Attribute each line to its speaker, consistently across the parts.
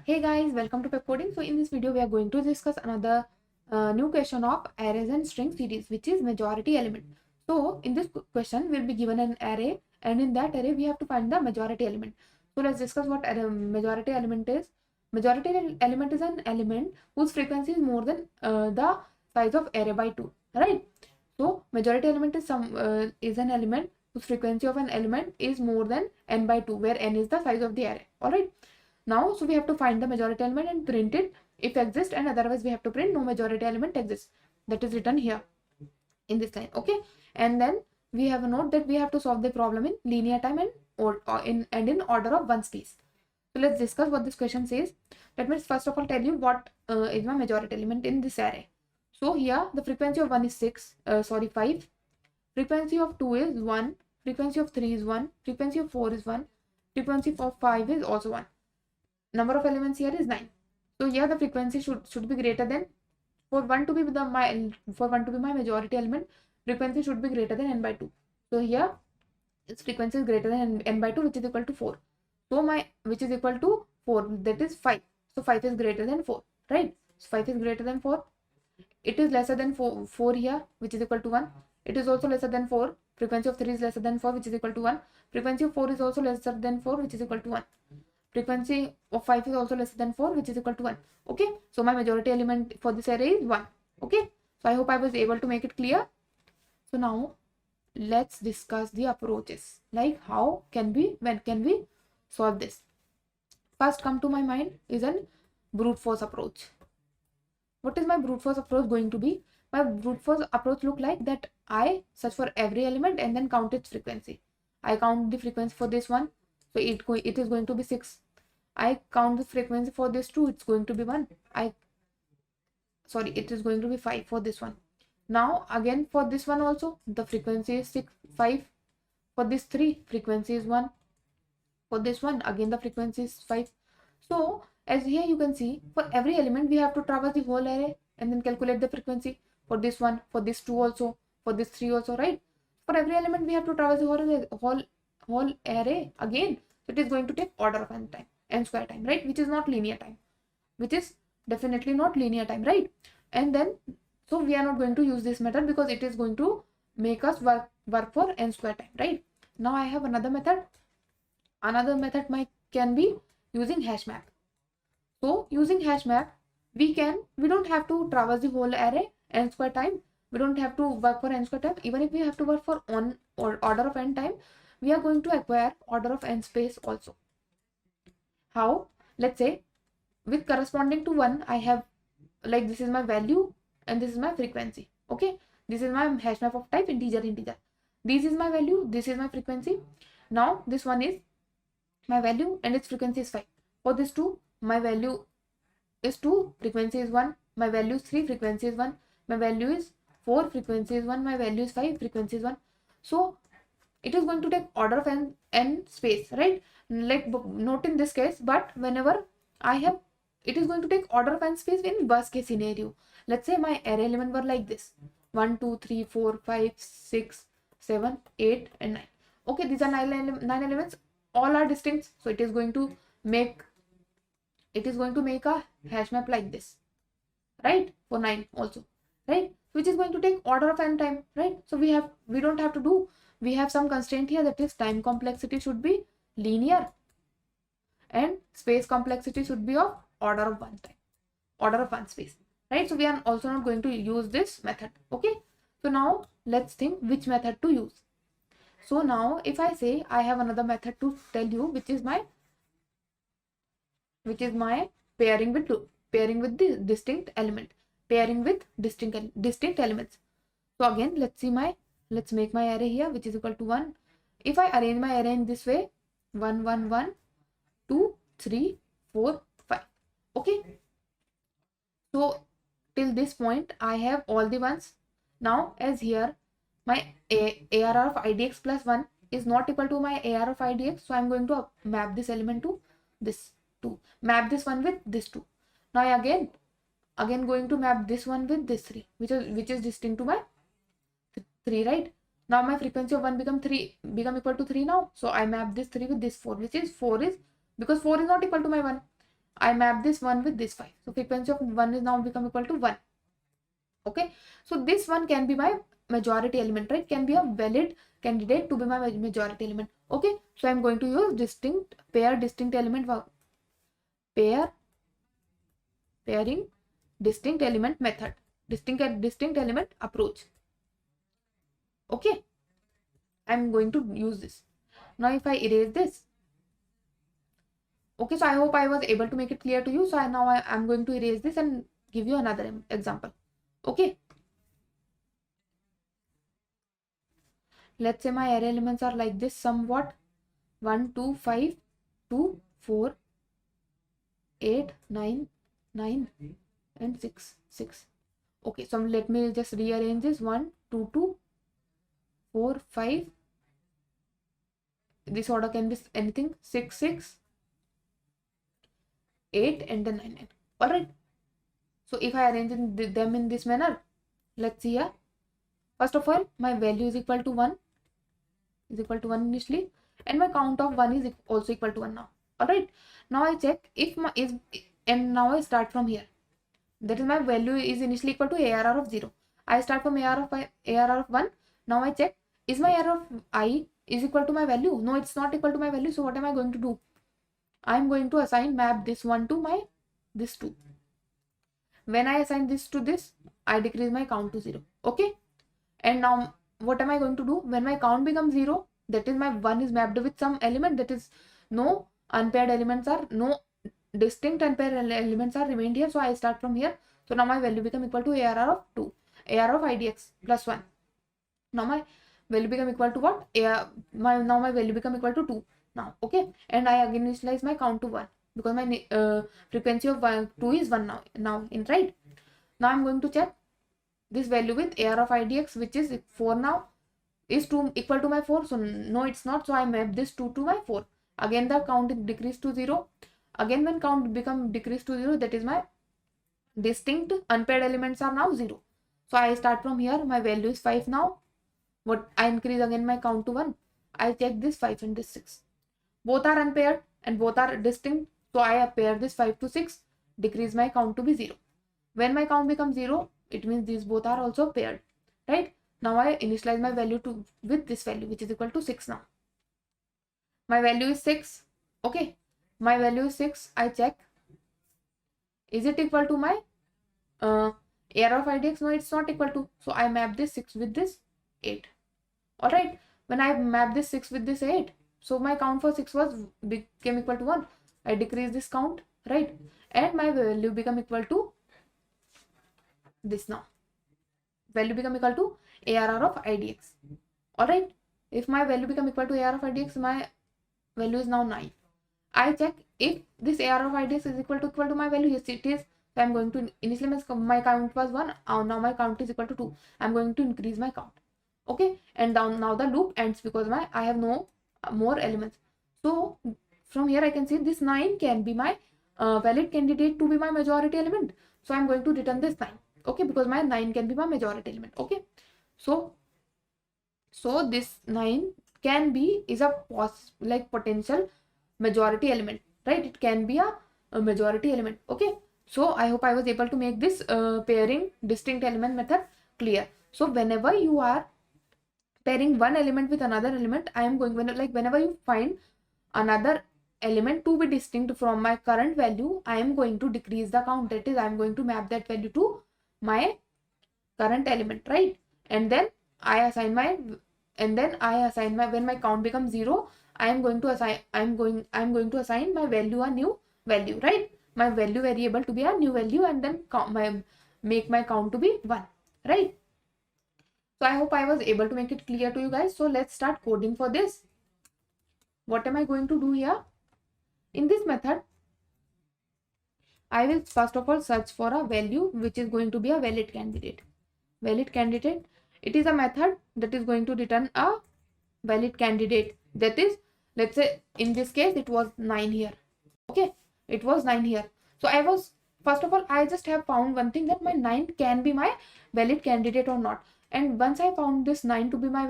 Speaker 1: Hey guys, welcome to Pepcoding. So in this video, we are going to discuss another new question of arrays and string series, which is majority element. So in this question, we'll be given an array, and in that array, we have to find the majority element. So let's discuss what majority element is. Majority element is an element whose frequency is more than the size of array by 2, right? So majority element is an element whose frequency of an element is more than n by 2, where n is the size of the array. All right. Now, so we have to find the majority element and print it if exists, and otherwise we have to print no majority element exists. That is written here in this line. Okay. And then we have a note that we have to solve the problem in linear time and in order of one space. So let's discuss what this question says. Let me first of all tell you what is my majority element in this array. So here the frequency of 1 is 5. Frequency of 2 is 1. Frequency of 3 is 1. Frequency of 4 is 1. Frequency of 5 is also 1. Number of elements here is 9. So here the frequency should be greater than, for 1 to be my majority element, frequency should be greater than n by 2. So here its frequency is greater than n by 2, which is equal to 4. So which is equal to 4, that is 5. So 5 is greater than 4, right? So 5 is greater than 4. It is lesser than 4 here, which is equal to 1. It is also lesser than 4. Frequency of 3 is lesser than 4, which is equal to 1. Frequency of 4 is also lesser than 4, which is equal to 1. Frequency of 5 is also lesser than 4, which is equal to 1. Okay. So my majority element for this array is 1. Okay. So I hope I was able to make it clear. So now let's discuss the approaches. Like when can we solve this? First come to my mind is an brute force approach. What is my brute force approach going to be? My brute force approach look like that I search for every element and then count its frequency. I count the frequency for this one. So it is going to be 6. I count the frequency for this 2. It's going to be 1. It is going to be 5 for this one. Now again for this one also the frequency is 5. For this 3 frequency is 1. For this one again the frequency is 5. So as here you can see, for every element we have to traverse the whole array and then calculate the frequency. For this one, for this 2 also, for this 3 also, right? For every element we have to traverse the whole array again. So it is going to take order of n square time, right? Which is not linear time, which is definitely not linear time, right? And then so we are not going to use this method because it is going to make us work for n square time, right? Now I have another method. Another method can be using hash map. So using hash map, we don't have to traverse the whole array n square time. We don't have to work for n square time. Even if we have to work for order of n time, we are going to acquire order of n space also. How? Let's say with corresponding to 1, I have, like, this is my value and this is my frequency. Okay, this is my hash map of type integer. This is my value, this is my frequency. Now this one is my value and its frequency is 5. For this 2, my value is 2, frequency is 1. My value is 3, frequency is 1. My value is 4, frequency is 1. My value is 5, frequency is 1. So it is going to take order of n space, right? Like, note in this case, but whenever it is going to take order of n space in worst case scenario. Let's say my array element were like this: 1, 2, 3, 4, 5, 6, 7, 8, and 9. Okay, these are 9 elements. All are distinct. So it is going to make a hash map like this, right? For 9 also, right? Which is going to take order of n time, right? So we don't have to do. We have some constraint here, that is time complexity should be linear and space complexity should be of order of 1 time, order of 1 space, right? So we are also not going to use this method. Okay, so now let's think which method to use. So now if I say I have another method to tell you, which is my pairing with the distinct element, pairing with distinct elements. So again, let's make my array here, which is equal to 1. If I arrange my array in this way, 1, 1, 1, 2, 3, 4, 5. Okay. So till this point, I have all the ones. Now, as here, my ARR of IDX plus 1 is not equal to my ARR of IDX. So I'm going to map this element to this 2. Map this one with this 2. Now again going to map this one with this 3, which is distinct to my 3, right? Now my frequency of 1 become equal to 3 now. So I map this 3 with this 4, which is 4 is, because 4 is not equal to my 1. I map this 1 with this 5. So frequency of 1 is now become equal to 1. Okay, so this one can be my majority element, right? Can be a valid candidate to be my majority element. Okay, so I'm going to use distinct element pairing distinct element method, distinct element approach. Okay, I'm going to use this. Now if I erase this, okay, so I hope I was able to make it clear to you. So I'm going to erase this and give you another example. Okay, let's say my array elements are like this somewhat: 1 2 5 2 4 8 9 9 and 6 6. Okay, so let me just rearrange this: 1 2 2 4 5. This order can be anything: 6 6 8 and then 9 9. All right, so if I arrange them in this manner, let's see here. First of all, my value is equal to 1 initially, and my count of 1 is also equal to 1 now. All right, now I check if my is, and now I start from here. That is, my value is initially equal to ARR of 0. I start from ARR of 1. Now I check, is my ARR of I is equal to my value? No, it's not equal to my value. So what am I going to do? I'm going to map this 1 to this 2. When I assign this to this, I decrease my count to 0. Okay, and now what am I going to do? When my count becomes 0, that is, my 1 is mapped with some element, that is, no distinct unpaired elements are remained here. So I start from here. So now my value become equal to ARR of 2, ARR of IDX plus 1. Now my value become equal to what? Now my value become equal to 2 now. Okay, and I again initialize my count to 1 because my frequency of 2 is 1 now in right. Now I'm going to check this value with AR of IDX, which is 4 now. Is 2 equal to my 4? So no, it's not. So I map this 2 to my 4. Again the count decreased to 0. Again when count become decreased to 0, that is, my distinct unpaired elements are now 0. So I start from here. My value is 5 now. What I increase again my count to 1. I check this 5 and this 6. Both are unpaired and both are distinct. So I pair this 5 to 6, decrease my count to be 0. When my count becomes 0, it means these both are also paired, right? Now I initialize my value with this value, which is equal to 6 now. My value is 6. Okay, my value is 6. I check, is it equal to my AR of IDX? No, it's not equal to. So I map this 6 with this 8. All right, when I map this 6 with this 8, so my count for 6 became equal to 1. I decrease this count, right? And my value become equal to this now. Value become equal to ARR of IDX. All right, if my value become equal to ARR of IDX, my value is now 9. I check if this ARR of IDX is equal to my value. Yes, it is. So I'm going to initially my count was 1. Now my count is equal to 2. I'm going to increase my count. Okay, and now the loop ends because I have no more elements. So from here I can see this 9 can be my valid candidate to be my majority element. So I'm going to return this 9. Okay, because my 9 can be my majority element. Okay, so this 9 is a potential majority element, right? It can be a majority element. Okay, so I hope I was able to make this pairing distinct element method clear. So whenever you are pairing one element with another element, whenever you find another element to be distinct from my current value, I am going to decrease the count. That is, I am going to map that value to my current element, right? And then I assign my when my count becomes 0, I am going to assign my value a new value, right? My value variable to be a new value, and then make my count to be 1, right? So I hope I was able to make it clear to you guys. So let's start coding for this. What am I going to do here? In this method, I will first of all search for a value which is going to be a valid candidate. Valid candidate. It is a method that is going to return a valid candidate. That is, let's say in this case it was 9 here. Okay, it was 9 here. So first of all, I just have found one thing, that my 9 can be my valid candidate or not. And once I found this 9 to be my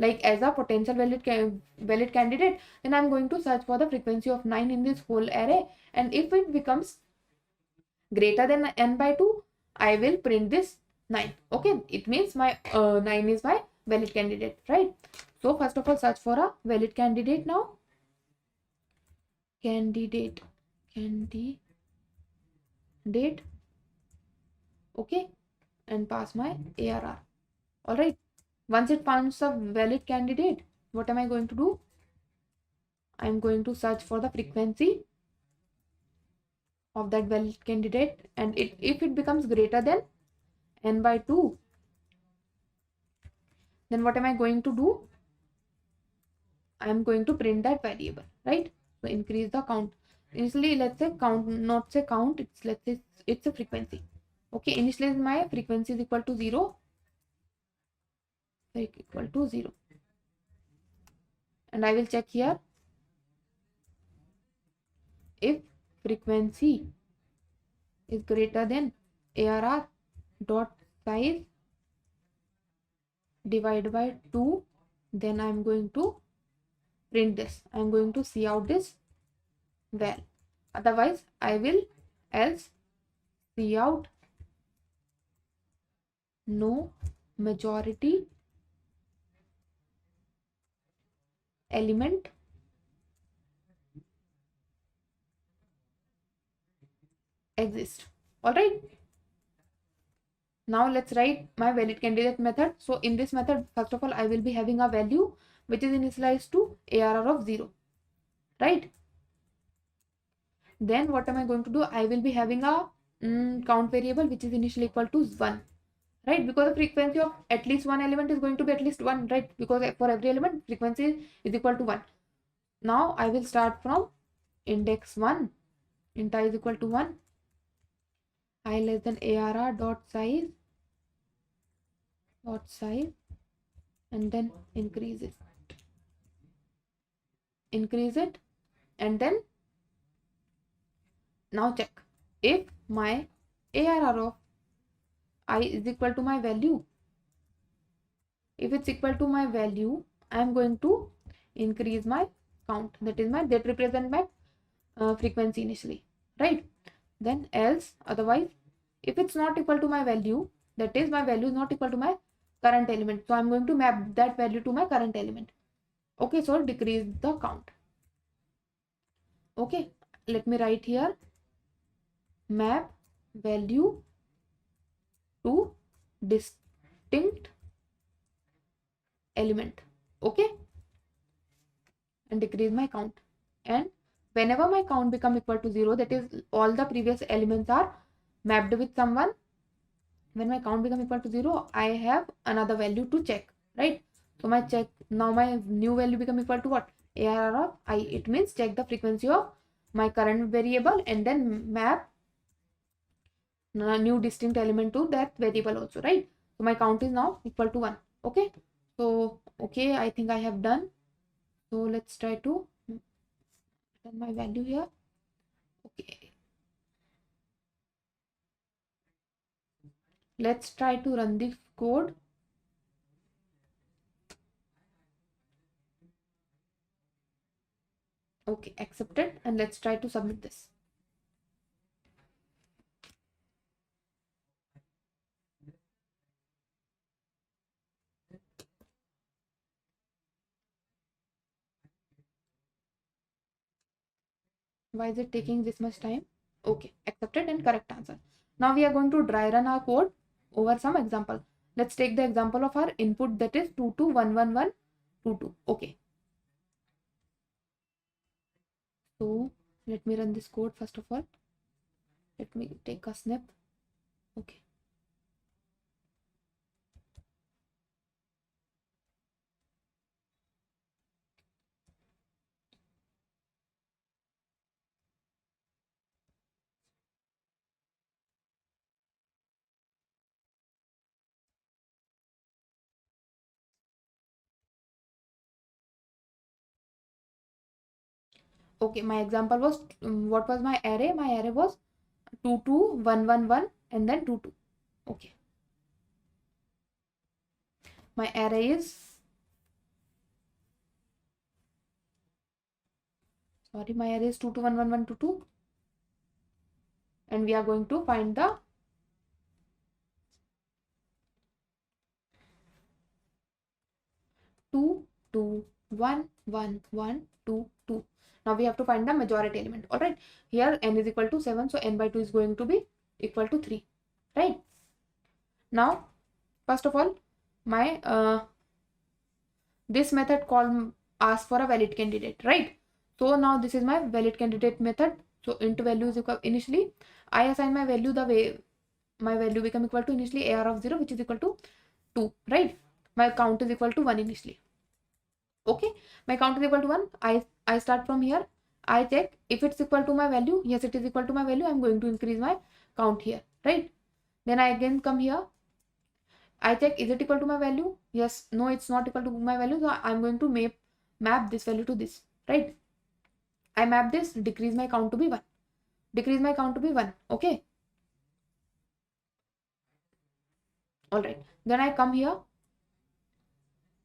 Speaker 1: like as a potential valid candidate, then I'm going to search for the frequency of 9 in this whole array, and if it becomes greater than n by 2, I will print this 9. Okay, it means my 9 is my valid candidate, right? So first of all, search for a valid candidate now. Candidate. Okay, and pass my ARR. All right. Once it finds a valid candidate, what am I going to do? I'm going to search for the frequency of that valid candidate, and if it becomes greater than n by 2, then what am I going to do? I'm going to print that variable, right? So increase the count. Initially, let's say count, not say count, it's, let's say it's a frequency. Okay, initially my frequency is equal to 0, equal to 0, and I will check here if frequency is greater than ARR dot size divided by 2, then I'm going to print this. I'm going to see out this val. Otherwise, I will else see out no majority element exist. All right. Now let's write my valid candidate method. So in this method, first of all, I will be having a value which is initialized to ARR of 0, right? Then what am I going to do? I will be having a count variable which is initially equal to 1, right? Because the frequency of at least one element is going to be at least 1, right? Because for every element, frequency is equal to 1. Now I will start from index 1, int I is equal to 1, I less than ARR dot size, and then increase it, and then now check if my ARR of I is equal to my value. If it's equal to my value, I am going to increase my count. That represent my frequency initially, right? Then else, otherwise, if it's not equal to my value, that is my value is not equal to my current element, so I'm going to map that value to my current element. Okay, so decrease the count. Okay, let me write here map value to distinct element. Okay, and decrease my count, and whenever my count become equal to 0, that is all the previous elements are mapped with someone, when my count become equal to 0, I have another value to check, right? So my check, now my new value become equal to what? ARR of I. It means check the frequency of my current variable and then map a new distinct element to that variable also, right? So my count is now equal to 1. Okay, so okay, I think I have done. So let's try to run my value here. Okay, let's try to run the code. Okay, accepted, and let's try to submit this. Why is it taking this much time? Okay, accepted and correct answer. Now we are going to dry run our code over some example. Let's take the example of our input, that is 221122. Okay, so let me run this code first of all. Let me take a snip. Okay, okay, my example was what was my array? My array was 22111 and then 22. Okay, my array is sorry, my array is 2 2 1 1 1 2 2, and we are going to find the 2 2 1 1 1 2 2. Now we have to find the majority element. All right, here n is equal to 7, so n by 2 is going to be equal to 3, right? Now first of all, my this method called ask for a valid candidate, right? So now this is my valid candidate method. So int value is equal, initially I assign my value the way my value become equal to initially AR of 0, which is equal to 2, right? My count is equal to 1 initially. Okay, my count is equal to 1. I start from here. I check if it's equal to my value. Yes, it is equal to my value. I'm going to increase my count here, right? Then I again come here. I check, is it equal to my value? Yes, no, it's not equal to my value. So I'm going to map this value to this, right? I map this, decrease my count to be 1. Decrease my count to be 1. Okay. All right. Then I come here.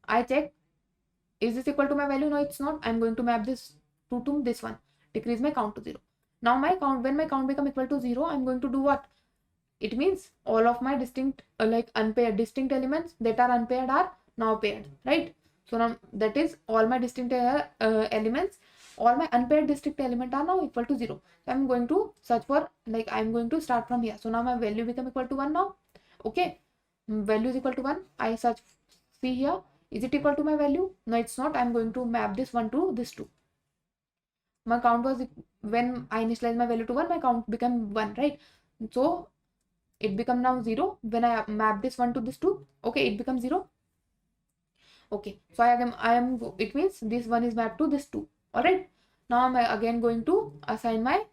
Speaker 1: I check, is this equal to my value? No, it's not. I'm going to map this to this one. Decrease my count to 0. Now my count, when my count become equal to 0, I'm going to do what? It means all of my distinct like unpaired distinct elements that are unpaired are now paired, right? So now that is all my distinct elements, all my unpaired distinct element are now equal to 0. So I'm going to search for, like, I'm going to start from here. So now my value become equal to 1 now. Okay, value is equal to 1. I search, see here, is it equal to my value? No, it's not. I'm going to map this 1 to this 2. My count was, when I initialize my value to 1, my count become 1, right? So it become now 0 when I map this 1 to this 2. Okay, it becomes 0. Okay, so I am it means this 1 is mapped to this 2. All right, now I'm again going to assign my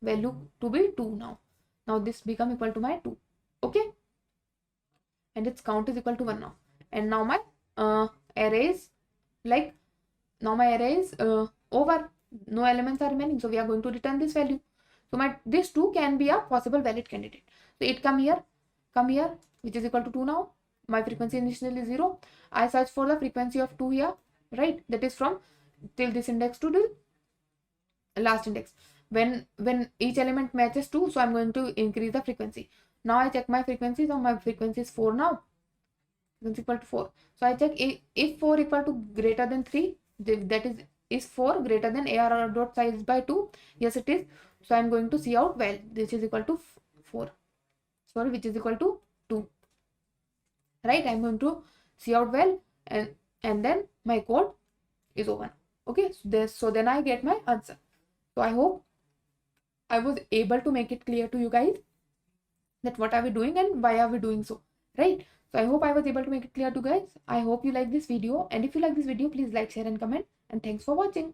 Speaker 1: value to be 2 now this become equal to my 2. Okay, and its count is equal to 1 now. And now my array is, like, now my array is over. No elements are remaining, so we are going to return this value. So my this 2 can be a possible valid candidate. So it come here, which is equal to 2 now. My frequency initially is 0. I search for the frequency of 2 here, right? That is from till this index to the last index. When each element matches 2, so I'm going to increase the frequency. Now I check my frequency. So my frequency is 4 now. Frequency equal to 4. So I check if 4 equal to greater than 3, that is 4 greater than ARR dot size by 2? Yes, it is. So I'm going to see out, well, this is equal to 4. Sorry, which is equal to 2. Right? I'm going to see out well, and then my code is over. Okay, so then I get my answer. So I hope I was able to make it clear to you guys that what are we doing and why are we doing so, right? So I hope I was able to make it clear to you guys. I hope you like this video, and if you like this video, please like, share and comment, and thanks for watching.